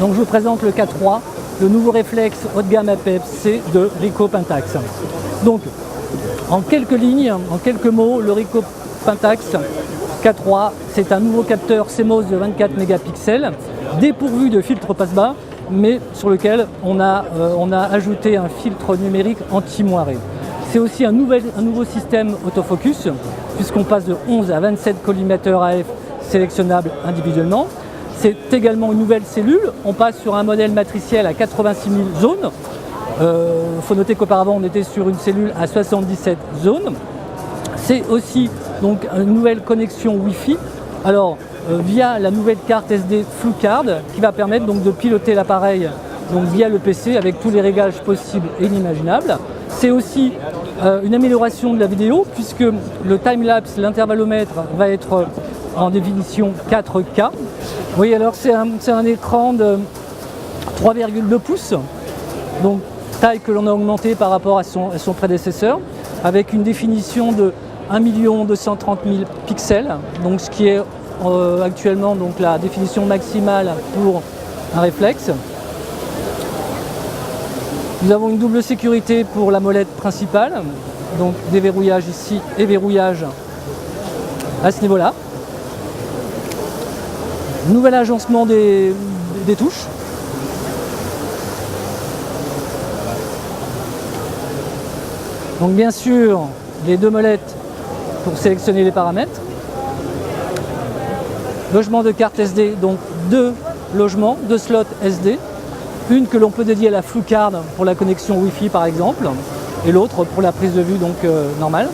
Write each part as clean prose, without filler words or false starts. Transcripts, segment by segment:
Donc je vous présente le K3, le nouveau réflexe haut de gamme APS-C de Ricoh Pentax. Donc en quelques lignes, en quelques mots, le Ricoh Pentax K3, c'est un nouveau capteur CMOS de 24 mégapixels, dépourvu de filtre passe-bas, mais sur lequel on a ajouté un filtre numérique anti-moiré. C'est aussi un nouveau système autofocus, puisqu'on passe de 11 à 27 collimateurs AF sélectionnables individuellement. C'est également une nouvelle cellule, on passe sur un modèle matriciel à 86 000 zones. Il faut noter qu'auparavant on était sur une cellule à 77 zones. C'est aussi donc une nouvelle connexion Wi-Fi. Alors via la nouvelle carte SD FluCard qui va permettre donc de piloter l'appareil donc via le PC avec tous les réglages possibles et inimaginables. C'est aussi une amélioration de la vidéo puisque le time-lapse, l'intervallomètre va être en définition 4K. Oui, alors c'est un écran de 3,2 pouces, donc taille que l'on a augmentée par rapport à son prédécesseur, avec une définition de 1 230 000 pixels, donc ce qui est actuellement donc la définition maximale pour un réflexe. Nous avons une double sécurité pour la molette principale, donc déverrouillage ici et verrouillage à ce niveau-là. Nouvel agencement des touches. Donc bien sûr, les deux molettes pour sélectionner les paramètres. Logement de carte SD, donc deux logements, deux slots SD. Une que l'on peut dédier à la FluCard pour la connexion Wi-Fi par exemple, et l'autre pour la prise de vue donc normale.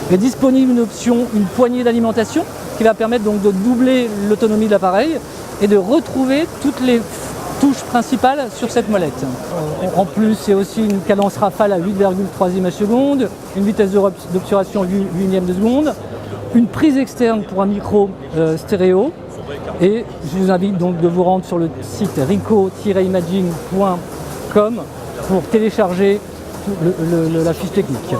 Il est disponible une option, une poignée d'alimentation qui va permettre donc de doubler l'autonomie de l'appareil et de retrouver toutes les touches principales sur cette molette. En plus, il y a aussi une cadence rafale à 8,3 images secondes, une vitesse d'obturation 8 unième de seconde, une prise externe pour un micro stéréo. Et je vous invite donc de vous rendre sur le site ricoh-imaging.com pour télécharger la fiche technique.